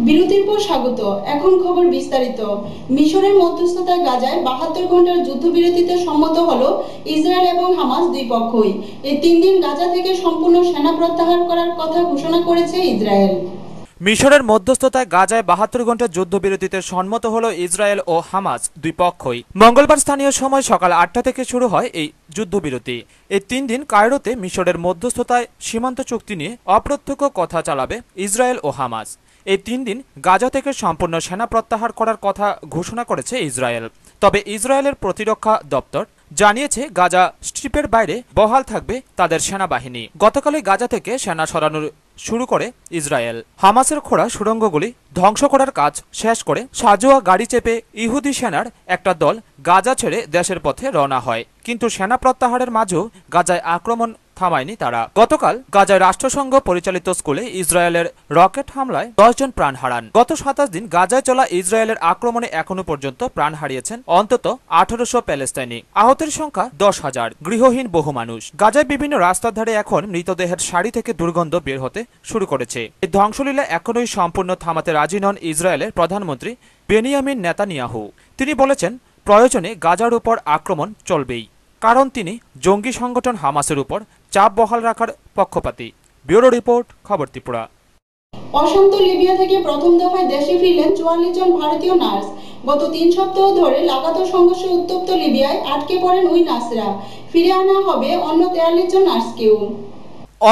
বিরতির পর স্বাগত। এখন খবর বিস্তারিত। মিশরের মধ্যস্থতায় গাজায় 72 ঘন্টার যুদ্ধবিরতিতে সম্মত হলো ইসরায়েল এবং হামাস দুই পক্ষই। এই 3 দিন গাজা থেকে সম্পূর্ণ সেনা প্রত্যাহার করার কথা ঘোষণা করেছে ইসরায়েল। মিশরের মধ্যস্থতায় গাজায় 72 ঘন্টা যুদ্ধবিরতিতে সম্মত হলো ইসরায়েল ও হামাস দুই পক্ষই। মঙ্গলবার স্থানীয় সময় সকাল 8টা থেকে শুরু হয় এই যুদ্ধবিরতি। এই 3 দিন কায়রোতে মিশরের মধ্যস্থতায় সীমান্ত চুক্তি নিয়ে অপ্রত্যক্ষ কথা চালাবে ইসরায়েল ও হামাস। এই 3 দিন গাজা থেকে সম্পূর্ণ সেনা প্রত্যাহার করার কথা ঘোষণা করেছে ইসরায়েল। তবে ইসরায়েলের প্রতিরক্ষা দপ্তর জানিয়েছে গাজা স্ট্রিপের বাইরে বহাল থাকবে তাদের সেনাবাহিনী। গতকালই গাজা থেকে সেনা সরানোর শুরু করে ইসরায়েল। হামাসের খোঁড়া সুড়ঙ্গগুলি ধ্বংস করার কাজ শেষ করে সাজোয়া গাড়ি চেপে ইহুদি সেনার একটা দল গাজা ছেড়ে দেশের পথে রওনা হয়। কিন্তু সেনা প্রত্যাহারের মাঝেও গাজায় আক্রমণ থামায়নি তারা। গতকাল গাজায় রাষ্ট্রসংঘ পরিচালিত স্কুলে ইসরায়েলের রকেট হামলায় 10 জন প্রাণ হারান। গত 27 দিন গাজায় চলা ইসরায়েলের আক্রমণে এখনো পর্যন্ত প্রাণ হারিয়েছেন অন্তত 1800 প্যালেস্তাইনি। আহতের সংখ্যা 10,000, গৃহহীন বহু মানুষ। গাজায় বিভিন্ন রাস্তার ধারে এখন মৃতদেহের সারি থেকে দুর্গন্ধ বের হতে শুরু করেছে। এই ধ্বংসলীলা এখনোই সম্পূর্ণ থামাতে রাজি নন ইসরায়েলের প্রধানমন্ত্রী বেনিয়ামিন নেতানিয়াহু। তিনি বলেছেন, প্রয়োজনে গাজার উপর আক্রমণ চলবেই, কারণ তিনি জঙ্গি সংগঠন হামাসের উপর চাপ বহাল রাখার পক্ষপাতী। ব্যুরো রিপোর্ট, খবর ত্রিপুরা। অশান্ত লিবিয়া থেকে প্রথম দফায় দেশে ফিরলেন 44 জন ভারতীয় নার্স। গত 3 সপ্তাহ ধরে লাগাতার সংঘর্ষে উত্তপ্ত লিবিয়ায় আটকে পড়েন ওই নার্সরা। ফিরে আনা হবে অন্য 43 জন নার্সকেও।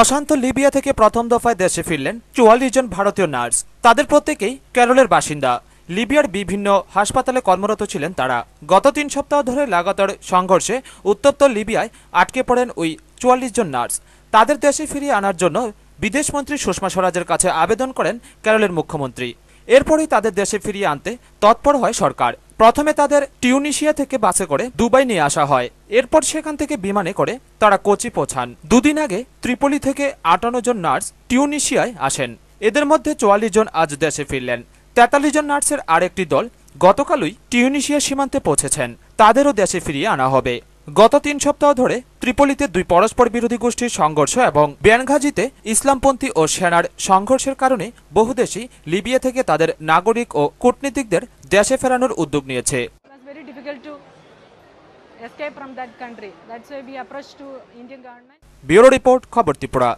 অশান্ত লিবিয়া থেকে প্রথম দফায় দেশে ফিরলেন 44 জন ভারতীয় নার্স। তাদের প্রত্যেকেই কেরলের বাসিন্দা। লিবিয়ার বিভিন্ন হাসপাতালে কর্মরত ছিলেন তারা। গত 3 সপ্তাহ ধরে লাগাতার সংঘর্ষে উত্তপ্ত লিবিয়ায় আটকে পড়েন ওই 44 জন নার্স। তাদের দেশে ফিরিয়ে আনার জন্য বিদেশমন্ত্রী সুষমা স্বরাজের কাছে আবেদন করেন কেরলের মুখ্যমন্ত্রী। এরপরই তাদের দেশে ফিরিয়ে আনতে তৎপর হয় সরকার। প্রথমে তাদের টিউনিশিয়া থেকে বাসে করে দুবাই নিয়ে আসা হয়। এরপর সেখান থেকে বিমানে করে তারা কোচি পৌঁছান। দুদিন আগে ত্রিপলি থেকে 58 জন নার্স টিউনিশিয়ায় আসেন। এদের মধ্যে 44 জন আজ দেশে ফিরলেন। 43 জন নার্সের আরেকটি দল গতকালই টিউনিশিয়া সীমান্তে পৌঁছেছেন। তাদেরও দেশে ফিরিয়ে আনা হবে। গত 3 সপ্তাহ ধরে ত্রিপলিতে দুই পরস্পর বিরোধী গোষ্ঠীর সংঘর্ষ এবং বেনঘাজিতে ইসলামপন্থী ও সেনার সংঘর্ষের কারণে বহু দেশই লিবিয়া থেকে তাদের নাগরিক ও কূটনীতিকদের দেশে ফেরানোর উদ্যোগ নিয়েছে। ব্যুরো রিপোর্ট, খবর ত্রিপুরা।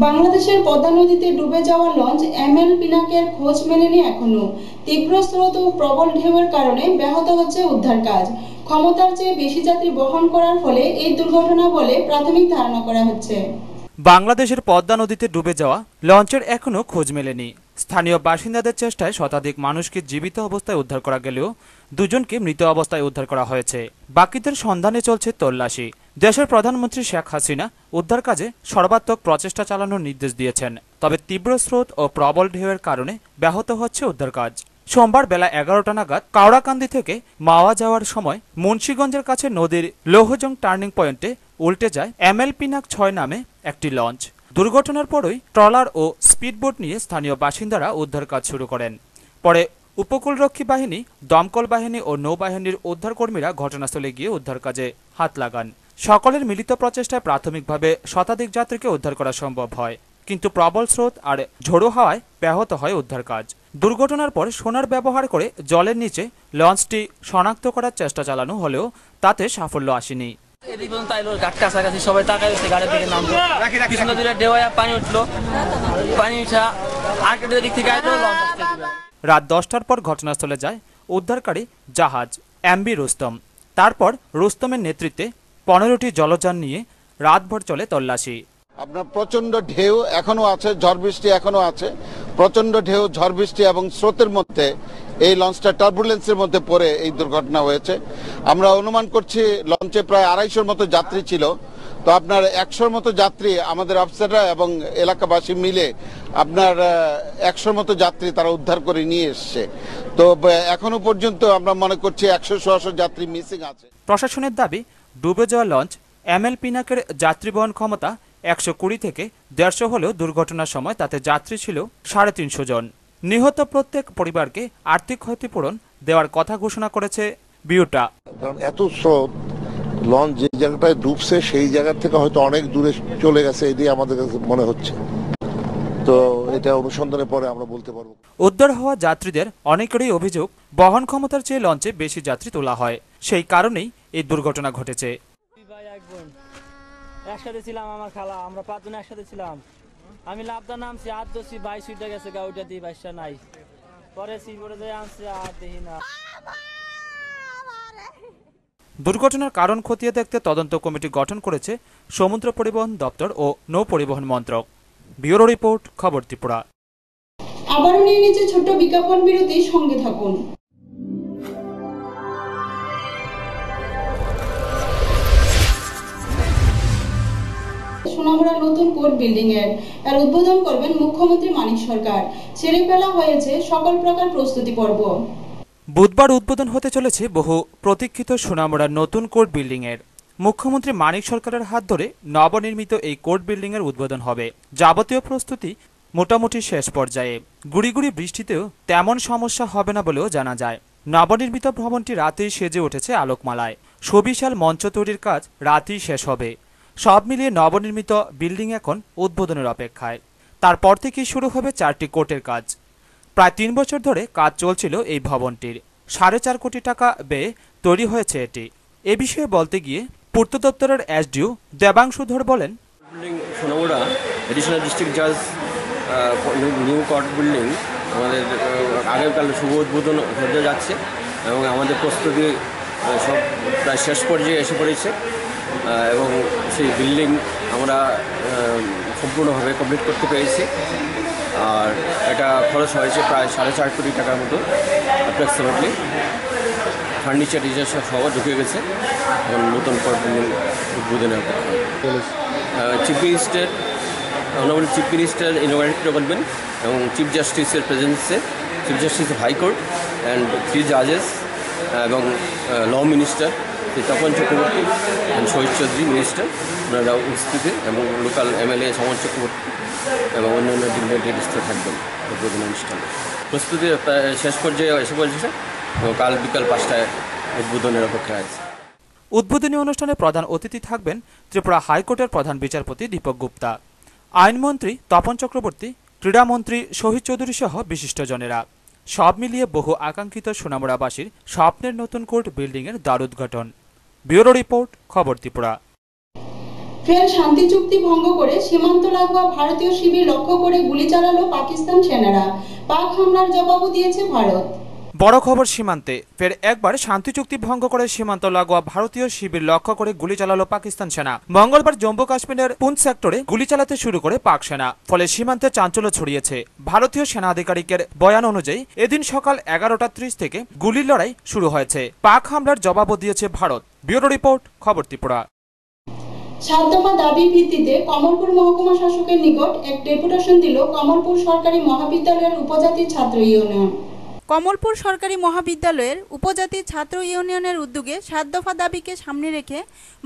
বাংলাদেশের পদ্মা নদীতে ডুবে যাওয়া লঞ্চ এমএল পিনাকের খোঁজ মেলেনি এখনো। তীব্র স্রোত ও প্রবল ঢেউয়ের কারণে ব্যাহত হচ্ছে উদ্ধার কাজ। ক্ষমতার চেয়ে বেশি যাত্রী বহন করার ফলে এই দুর্ঘটনা বলে প্রাথমিক ধারণা করা হচ্ছে। বাংলাদেশের পদ্মা নদীতে ডুবে যাওয়া লঞ্চের এখনো খোঁজ মেলেনি। স্থানীয় বাসিন্দাদের চেষ্টায় শতাধিক মানুষকে জীবিত অবস্থায় উদ্ধার করা গেলেও 2 জনকে মৃত অবস্থায় উদ্ধার করা হয়েছে। বাকিদের সন্ধানে চলছে তল্লাশি। দেশের প্রধানমন্ত্রী শেখ হাসিনা উদ্ধার কাজে সর্বাত্মক প্রচেষ্টা চালানোর নির্দেশ দিয়েছেন। তবে তীব্র স্রোত ও প্রবল ঢেউয়ের কারণে ব্যাহত হচ্ছে উদ্ধার কাজ। সোমবার বেলা 11টা নাগাদ কাওড়াকান্দি থেকে মাওয়া যাওয়ার সময় মুন্সিগঞ্জের কাছে নদীর লৌহজং টার্নিং পয়েন্টে উল্টে যায় এমএল পিনাক 6 নামে একটি লঞ্চ। দুর্ঘটনার পরই ট্রলার ও স্পিডবোট নিয়ে স্থানীয় বাসিন্দারা উদ্ধার কাজ শুরু করেন। পরে উপকূলরক্ষী বাহিনী, দমকল বাহিনী ও নৌবাহিনীর উদ্ধারকর্মীরা ঘটনাস্থলে গিয়ে উদ্ধার কাজে হাত লাগান। সকলের মিলিত প্রচেষ্টায় প্রাথমিকভাবে শতাধিক যাত্রীকে উদ্ধার করা সম্ভব হয়, কিন্তু প্রবল স্রোত আর ঝোড়ো হাওয়ায় ব্যাহত হয় উদ্ধার কাজ। দুর্ঘটনার পর সোনার ব্যবহার করে জলের নিচে লঞ্চটি শনাক্ত করার চেষ্টা চালানো হলেও তাতে সাফল্য আসেনি। রাত 10টার পর ঘটনাস্থলে যায় উদ্ধারকারী জাহাজ এমবি রুস্তম। তারপর রুস্তমের নেতৃত্বে 15টি জলযান নিয়ে রাতভর চলে তল্লাশি। আপনার প্রচন্ড ঢেউ এখনো আছে, ঝড় বৃষ্টি এখনো আছে। প্রচন্ড ঢেউ, ঝড় বৃষ্টি এবং স্রোতের মধ্যে এই লঞ্চটা টার্বুলেন্সের মধ্যে পড়ে এই দুর্ঘটনা হয়েছে। আমরা অনুমান করছি লঞ্চে প্রায় 250 মতো যাত্রী ছিল। তো আপনার 100 মতো যাত্রী আমাদের অফিসাররা এবং এলাকাবাসী মিলে আপনার 100 মতো যাত্রী তারা উদ্ধার করে নিয়ে এসছে। তো এখনো পর্যন্ত আমরা মনে করছি 100-150 যাত্রী মিসিং আছে। প্রশাসনের দাবি, ডুবে যাওয়া লঞ্চ এমএল পিনাকের যাত্রী বহন ক্ষমতা 120 থেকে 150 হলেও দুর্ঘটনার সময় তাতে যাত্রী ছিল 350 জন। নিহত প্রত্যেক পরিবারকে আর্থিক ক্ষতিপূরণ দেওয়ার কথা ঘোষণা করেছে বিউটা। এত স্রোত, লঞ্চ যে জায়গাটায় ডুবছে সেই জায়গা থেকে হয়তো অনেক দূরে চলে গেছে, এটি আমাদের কাছে মনে হচ্ছে। তো এটা অনুসন্ধানের পরে আমরা বলতে পারবো। উদ্ধার হওয়া যাত্রীদের অনেকেরই অভিযোগ বহন ক্ষমতার চেয়ে লঞ্চে বেশি যাত্রী তোলা হয়, সেই কারণেই এই দুর্ঘটনা ঘটেছে। একসাথে ছিলাম, আমার খালা, আমরা 5 জন একসাথে ছিলাম। আমি লাভদা নামছি, আর দোষী ভাই সুইটা গেছে গাউটা দিয়ে, বাইশটা নাই। পরে সিপরে যাই আনছি, আর দেখি না। দুর্ঘটনার কারণ খতিয়ে দেখতে তদন্ত কমিটি গঠন করেছে সমুদ্র পরিবহন দপ্তর ও নৌ পরিবহন মন্ত্রক। ব্যুরো রিপোর্ট, খবর ত্রিপুরা। আবারও নিয়ে নিচ্ছে ছোট্ট বিজ্ঞাপন বিরতি, সঙ্গে থাকুন। সোনামুড়া নতুন কোর্ট বিল্ডিং এর উদ্বোধন করবেন মুখ্যমন্ত্রী মানিক সরকার। সেরে ফেলা হয়েছে সকল প্রকার প্রস্তুতি পর্ব। বুধবার উদ্বোধন হতে চলেছে বহু প্রতীক্ষিত সোনামুড়ার নতুন কোর্ট বিল্ডিং এর। মুখ্যমন্ত্রী মানিক সরকারের হাত ধরে নবনির্মিত এই কোর্ট বিল্ডিং এর উদ্বোধন হবে। যাবতীয় প্রস্তুতি মোটামুটি শেষ পর্যায়ে। গুড়ি গুড়ি বৃষ্টিতেও তেমন সমস্যা হবে না বলেও জানা যায়। নবনির্মিত ভবনটি রাতেই সেজে উঠেছে আলোকমালায়। সুবিশাল মঞ্চ তৈরির কাজ রাতেই শেষ হবে। সব মিলিয়ে নবনির্মিত বিল্ডিং এখন উদ্বোধনের অপেক্ষায়। তারপর থেকেই শুরু হবে 4টি কোর্টের কাজ। প্রায় 3 বছর ধরে কাজ চলছিল এই ভবনটির। 4.5 কোটি টাকা ব্যয়ে তৈরি হয়েছে এটি। এ বিষয়ে বলতে গিয়ে পূর্ত দপ্তরের এসডিও দেবাংশুধর বলেন, সোনামুড়া এডিশনাল ডিস্ট্রিক্ট জাজ নিউ কোর্ট বিল্ডিং আমাদের আগামীকাল শুভ উদ্বোধন হতে যাচ্ছে এবং আমাদের প্রস্তুতি সব প্রায় শেষ পর্যায়ে এসে পড়েছে এবং সেই বিল্ডিং আমরা সম্পূর্ণভাবে কমপ্লিট করতে পেরেছি। আর এটা খরচ হয়েছে প্রায় 4.5 কোটি টাকার মতো অ্যাপ্রক্সিমেটলি। ফার্নিচার টিচার সহ ঢুকে গেছে এবং নতুন কোর্ট বিল্ডিং উদ্বোধনের পর chief minister honourable chief minister inaugurate করবেন এবং চিফ জাস্টিসের প্রেজেন্সে chief justice of high court and 3 জাজেস এবং law minister Tapan Chakraborty and Shahid Chowdhury minister, ওনারা উপস্থিতি এবং লোকাল এমএলএ সমন চক্রবর্তী এবং অন্যান্য ডিগনিটারিজরা থাকবেন উদ্বোধন অনুষ্ঠানে। প্রস্তুতি শেষ পর্যায়ে এসে পড়েছে এবং কাল বিকাল 5টায় উদ্বোধনের অপেক্ষায় আছে। উদ্বোধনী অনুষ্ঠানে প্রধান অতিথি থাকবেন ত্রিপুরা হাইকোর্টের প্রধান বিচারপতি দীপক গুপ্তা, আইনমন্ত্রী তপন চক্রবর্তী, ক্রীড়ামন্ত্রী শহীদ চৌধুরী সহ বিশিষ্টজনেরা। সব মিলিয়ে বহু আকাঙ্ক্ষিত সোনামুড়াবাসীর স্বপ্নের নতুন কোর্ট বিল্ডিং এর দ্বার উদ্ঘাটন। ব্যুরো রিপোর্ট, খবর ত্রিপুরা। ফের শান্তি চুক্তি ভঙ্গ করে সীমান্ত লাগোয়া ভারতীয় শিবির লক্ষ্য করে গুলি চালালো পাকিস্তান সেনারা। পাক হামলার জবাবও দিয়েছে ভারত। বড় খবর সীমান্তে ফের একবার শান্তি চুক্তি ভঙ্গ করে সীমান্ত লাগোয়া ভারতীয় শিবির লক্ষ্য করে গুলি চালালো পাকিস্তান সেনা। মঙ্গলবার জম্মু কাশ্মীরের পুঞ্চ সেক্টরে গুলি চালাতে শুরু করে পাক সেনা। ফলে সীমান্তে চাঞ্চল্য ছড়িয়েছে। ভারতীয় সেনা আধিকারিকের বয়ান অনুযায়ী এদিন সকাল 11:30 থেকে গুলির লড়াই শুরু হয়েছে। পাক হামলার জবাবও দিয়েছে ভারত। ব্যুরো রিপোর্ট, খবর ত্রিপুরা। 7 দফা দাবি ভিত্তিতে কমলপুর মহকুমা শাসকের নিকট এক ডেপুটেশন দিল কমলপুর সরকারি মহাবিদ্যালয়ের উপজাতি ছাত্র ইউনিয়ন। কমলপুর সরকারি মহাবিদ্যালয়ের উপজাতি ছাত্র ইউনিয়নের উদ্যোগে 7 দফা দাবিকে সামনে রেখে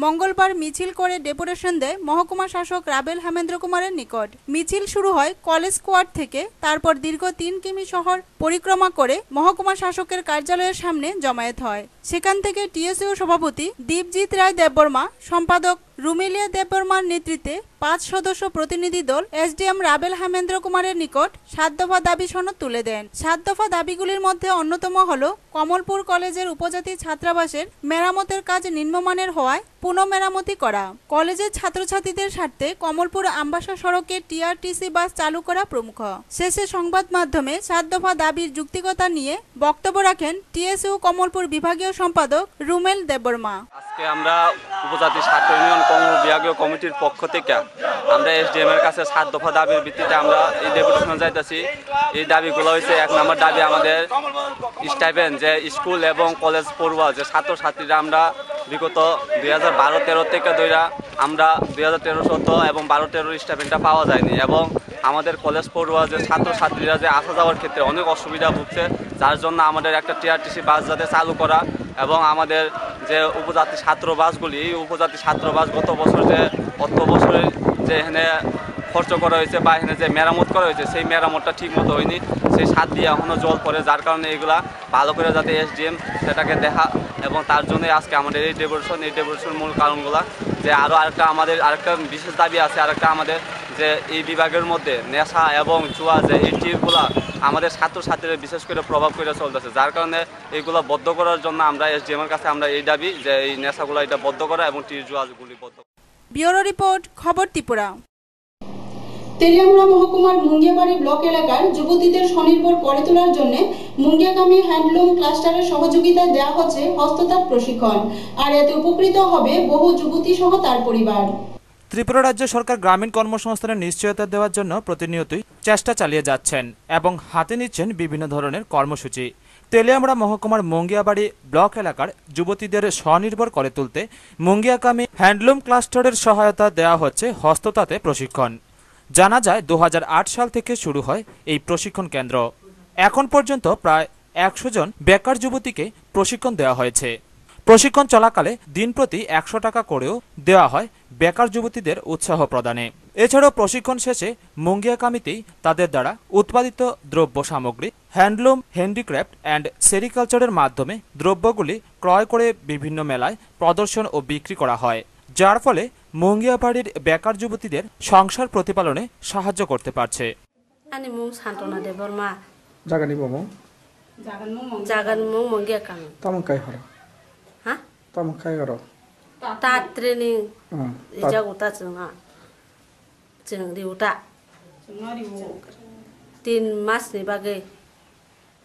মঙ্গলবার মিছিল করে ডেপুটেশন দেয় মহকুমা শাসক রাবেল হেমেন্দ্র কুমারের নিকট। মিছিল শুরু হয় কলেজ স্কোয়ার থেকে, তারপর দীর্ঘ 3 কিমি শহর পরিক্রমা করে মহকুমা শাসকের কার্যালয়ের সামনে জমায়েত হয়। সেখান থেকে টিএসইউ সভাপতি দীপজিৎ রায় দেববর্মা, সম্পাদক রুমেলিয়া দেববর্মার নেতৃত্বে 5 সদস্য প্রতিনিধি দল এসডিএম রাবেল হেমেন্দ্র কুমারের নিকট 7 দফা দাবি সনদ তুলে দেন। 7 দফা দাবিগুলির মধ্যে অন্যতম হল কমলপুর কলেজের উপজাতি ছাত্রাবাসের মেরামতের কাজ নিম্নমানের হওয়ায় পুনঃমেরামতি করা, কলেজের ছাত্রছাত্রীদের স্বার্থে কমলপুর আমবাসা সড়কে টিআরটিসি বাস চালু করা প্রমুখ। শেষে সংবাদ মাধ্যমে 7 দফা দাবির যুক্তিকতা নিয়ে বক্তব্য রাখেন টিএসইউ কমলপুর বিভাগীয় সম্পাদক রুমেল দেববর্মা। আজকে আমরা উপজাতি ছাত্র ইউনিয়ন কমলপুর বিভাগীয় কমিটির পক্ষ থেকে আমরা এসডিএম এর কাছে 7 দফা দাবির ভিত্তিতে আমরা এই ডেপুটেশন যাইতেছি। এই দাবিগুলো হচ্ছে, 1 নম্বর দাবি আমাদের স্টাইপেন্ড, যে স্কুল এবং কলেজ পড়ুয়া যে ছাত্রছাত্রীরা আমরা বিগত 2012-13 থেকে ধরে আমরা 2013-14 এবং 12-13 স্টাইপেন্ডটা পাওয়া যায়নি এবং আমাদের কলেজ পড়ুয়া যে ছাত্রছাত্রীরা যে আসা যাওয়ার ক্ষেত্রে অনেক অসুবিধা ভুগছে, যার জন্য আমাদের একটা টিআরটিসি বাস যাতে চালু করা এবং আমাদের যে উপজাতি ছাত্র বাসগুলি, এই উপজাতি ছাত্র বাস গত বছর যে অর্থ বছরের যে এখানে খরচ করা হয়েছে বা এখানে যে মেরামত করা হয়েছে সেই মেরামতটা ঠিক মতো হয়নি, সেই ছাদ দিয়ে এখনও জল পড়ে, যার কারণে এগুলা ভালো করে যাতে এসডিএম সেটাকে দেখা এবং তার জন্যই আজকে আমাদের এই ডেপুটেশন মূল কারণগুলো। যে আরও আরেকটা আমাদের আরেকটা বিশেষ দাবি আছে, আরেকটা আমাদের যে এই বিভাগের মধ্যে নেশা এবং জুয়া যে এই টিরগুলা আমাদের ছাত্রছাত্রীরা বিশেষ করে প্রভাব করে চলতেছে, যার কারণে এইগুলো বদ্ধ করার জন্য আমরা এসডিএমের কাছে আমরা এই দাবি যে এই নেশাগুলো এটা বদ্ধ করা এবং টির জুয়াগুলি বদ্ধ। ব্যুরো রিপোর্ট, খবর ত্রিপুরা। তেলিয়ামুড়া মহকুমার মুঙ্গিয়াবাড়ি ব্লক এলাকার যুবতীদের স্বনির্ভর করে তোলার জন্য মুঙ্গিয়াকামী হ্যান্ডলুম ক্লাস্টারের সহযোগিতায় দেওয়া হচ্ছে হস্ততাঁত প্রশিক্ষণ, আর এতে উপকৃত হবে বহু যুবতী সহ তার পরিবার। ত্রিপুরা রাজ্য সরকার গ্রামীণ কর্মসংস্থানের নিশ্চয়তা দেওয়ার জন্য প্রতিনিয়তই চেষ্টা চালিয়ে যাচ্ছেন এবং হাতে নিচ্ছেন বিভিন্ন ধরনের কর্মসূচি। তেলিয়ামুড়া মহকুমার মুঙ্গিয়াবাড়ি ব্লক এলাকার যুবতীদের স্বনির্ভর করে তুলতে মুঙ্গিয়াকামী হ্যান্ডলুম ক্লাস্টারের সহায়তা দেওয়া হচ্ছে হস্ততাঁতে প্রশিক্ষণ। জানা যায় 2008 সাল থেকে শুরু হয় এই প্রশিক্ষণ কেন্দ্র। এখন পর্যন্ত প্রায় 100 জন বেকার যুবতীকে প্রশিক্ষণ দেওয়া হয়েছে। প্রশিক্ষণ চলাকালে দিনপ্রতি 100 টাকা করেও দেওয়া হয় বেকার যুবতীদের উৎসাহ প্রদানে। এছাড়াও প্রশিক্ষণ শেষে মুঙ্গিয়াকামীতেই তাদের দ্বারা উৎপাদিত দ্রব্য সামগ্রী হ্যান্ডলুম, হ্যান্ডিক্রাফট অ্যান্ড সেরিকালচারের মাধ্যমে দ্রব্যগুলি ক্রয় করে বিভিন্ন মেলায় প্রদর্শন ও বিক্রি করা হয়, যার ফলে মুঙ্গিয়াবাড়ির বেকার যুবতীদের সংসার প্রতিপালনে সাহায্য করতে পারছে। Ani mung santona de borma. Jagan ibu mau? Jagan mung munggia kang. Tamu kai haro? Hah? Tamu kai haro? Ta training. Jago ta cunga. Cung diuta. 3 mas ni bagai.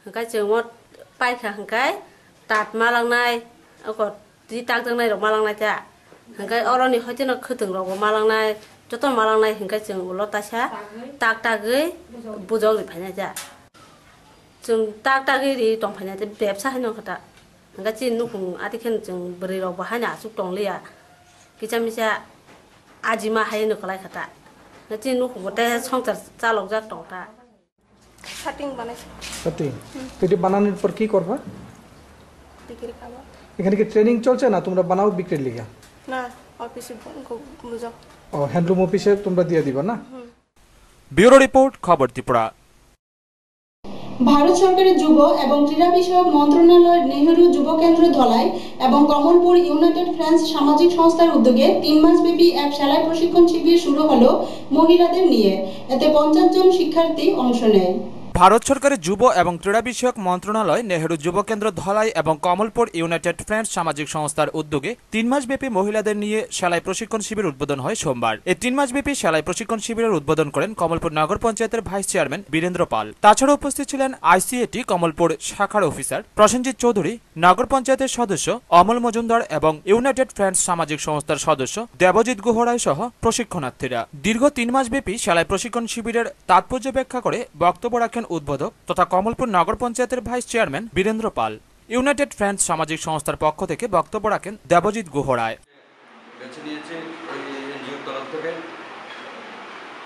Hangkai cung mot pai kha hangkai tat malang nai. Ako di tak jang nai rok malang nai ja. Hangkai oroni hoite no khutung rok malang nai. Joto malang nai hangkai cung ulo ta sa. Tak tak gei bujong ri phanya ja. Cung tak tak gei ri tong phanya te bebsa haino khata. Hangkai chin nu khung ati khen cung bri rok bahanya suk tong lia. Kicha misa ajima haino khlai khata. Na chin nu khung te songchar chalok jak tong ta. Cutting বানাই cutting তো এটা বানানোর পর কি করবা? বিক্রি করব। এখানে কি ট্রেনিং চলছে না তোমরা বানাও বিক্রির লিগা? না অফিসে বুঝাও। ও হ্যান্ডলুম অফিসে তোমরা দিয়ে দিবা না? ব্যুরো রিপোর্ট, খবর ত্রিপুরা। ভারত সরকারের যুব এবং ক্রীড়া বিষয়ক মন্ত্রণালয়ের নেহেরু যুব কেন্দ্র ধলাই এবং কমলপুর ইউনাইটেড ফ্রেন্ডস সামাজিক সংস্থার উদ্যোগে 3 মাসব্যাপী এক সেলাই প্রশিক্ষণ শিবির শুরু হলো মহিলাদের নিয়ে। এতে 50 জন শিক্ষার্থী অংশ নেয়। ভারত সরকারের যুব এবং ক্রীড়া বিষয়ক মন্ত্রণালয় নেহেরু যুব কেন্দ্র ধলাই এবং কমলপুর ইউনাইটেড ফ্রেন্ডস সামাজিক সংস্থার উদ্যোগে 3 মাসব্যাপী মহিলাদের নিয়ে সেলাই প্রশিক্ষণ শিবির উদ্বোধন হয় সোমবার। এই 3 মাসব্যাপী সেলাই প্রশিক্ষণ শিবিরের উদ্বোধন করেন কমলপুর নগর পঞ্চায়েতের ভাইস চেয়ারম্যান বীরেন্দ্র পাল। তাছাড়া উপস্থিত ছিলেন আইসিএটি কমলপুর শাখার অফিসার প্রসেনজিৎ চৌধুরী, নগর পঞ্চায়েতের সদস্য অমল মজুমদার এবং ইউনাইটেড ফ্রেন্ডস সামাজিক সংস্থার সদস্য দেবজিৎ গুহরায় সহ প্রশিক্ষণার্থীরা। দীর্ঘ 3 মাসব্যাপী সেলাই প্রশিক্ষণ শিবিরের তাৎপর্য ব্যাখ্যা করে বক্তব্য রাখেন উদ্বোধক তথা কমলপুর নগর পঞ্চায়েতের ভাইস চেয়ারম্যান বীরেন্দ্র পাল। ইউনাইটেড ফ্রেন্ডস সামাজিক সংস্থার পক্ষ থেকে বক্তব্য রাখেন দেবজিৎ গুহরায়।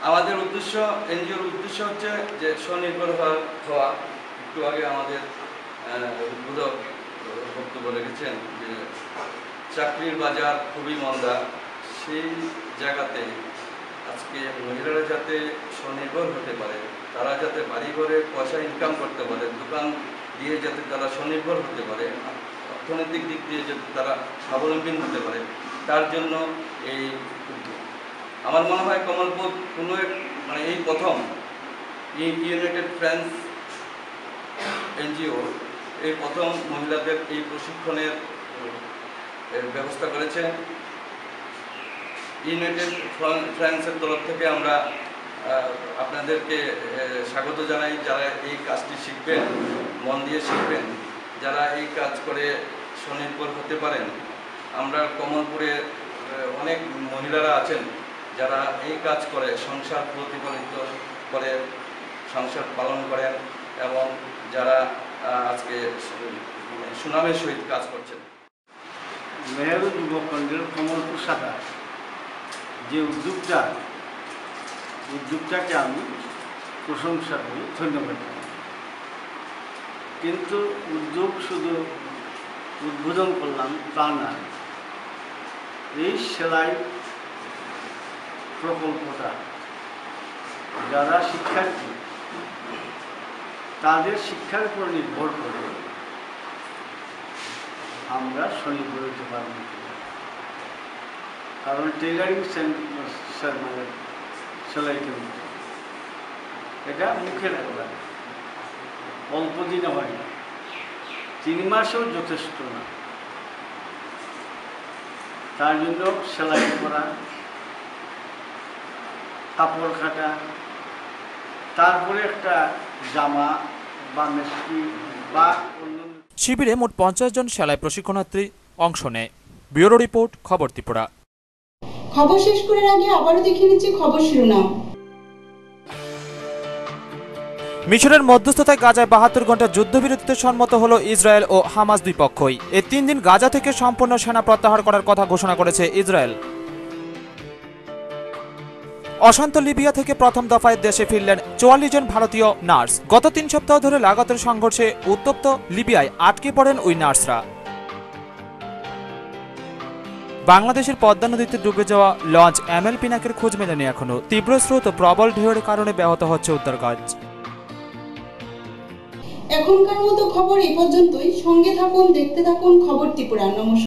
আমাদের উদ্দেশ্য, এনজিওর উদ্দেশ্য হচ্ছে যে স্বনির্ভর হওয়া। একটু আগে আমাদের উদ্বোধক বক্তব্য রেখেছেন যে চাকরির বাজার খুবই মন্দা, সেই জায়গাতে আজকে মহিলারা যাতে স্বনির্ভর হতে পারে, তারা যাতে বাড়ি ঘরে পয়সা ইনকাম করতে পারে, দোকান দিয়ে যাতে তারা স্বনির্ভর হতে পারে, অর্থনৈতিক দিক দিয়ে যাতে তারা স্বাবলম্বী হতে পারে, তার জন্য এই উদ্যোগ। আমার মনে হয় কমলপুর কোনো মানে এই প্রথম ইউনাইটেড ফ্রেন্ডস এনজিও এই প্রথম মহিলাদের এই প্রশিক্ষণের ব্যবস্থা করেছে। ইউনাইটেড ফ্রেন্ডসের তরফ থেকে আমরা আপনাদেরকে স্বাগত জানাই, যারা এই কাজটি শিখবেন, মন দিয়ে শিখবেন, যারা এই কাজ করে স্বনির্ভর হতে পারেন। আমরা কমলপুরে অনেক মহিলারা আছেন যারা এই কাজ করে সংসার প্রতিপালিত করে, সংসার পালন করেন এবং যারা আজকে সুনামের সহিত কাজ করছেন। নেহেরু যুব কেন্দ্রের কমলপুর শাখা যে উদ্যোগটাকে আমি প্রশংসা করি, ধন্যবাদ। কিন্তু উদ্যোগ শুধু উদ্বোধন করলাম তা না, এই সেলাই প্রকল্পটা যারা শিক্ষার্থী তাদের শিক্ষার উপর নির্ভর করে আমরা স্বনির্ভর হতে পারব। কারণ টেইলারিং সেলাই কেন্দ্র। এটা মুখের খোলা, অল্প দিনে হয় না, 3 মাসেও যথেষ্ট না। তার জন্য সেলাই করা, কাপড় কাটা, তারপরে একটা জামা বা মেশিন বা অন্যান্য। শিবিরে মোট 50 জন সেলাই প্রশিক্ষণার্থী অংশ নেয়। ব্যুরো রিপোর্ট, খবর ত্রিপুরা। খবর শেষ করার আগে আবারও দেখে নিচ্ছি খবর শিরোনাম। মিশরের মধ্যস্থতায় গাজায় 72 ঘন্টা যুদ্ধবিরতিতে সম্মত হল ইসরায়েল ও হামাস দুই পক্ষই। এই 3 দিন গাজা থেকে সম্পূর্ণ সেনা প্রত্যাহার করার কথা ঘোষণা করেছে ইসরায়েল। অশান্ত লিবিয়া থেকে প্রথম দফায় দেশে ফিরলেন 44 জন ভারতীয় নার্স। গত 3 সপ্তাহ ধরে লাগাতার সংঘর্ষে উত্তপ্ত লিবিয়ায় আটকে পড়েন ওই নার্সরা। বাংলাদেশের পদ্মা নদীতে ডুবে যাওয়া লঞ্চ এমএল পিনাকের খোঁজ মেলেনি এখনো। তীব্র স্রোত ও প্রবল ঢেউয়ের কারণে ব্যাহত হচ্ছে উদ্ধার কাজ। এখনকার মতো খবর এই পর্যন্তই। সঙ্গে থাকুন, দেখতে থাকুন খবর ত্রিপুরা। নমস্কার।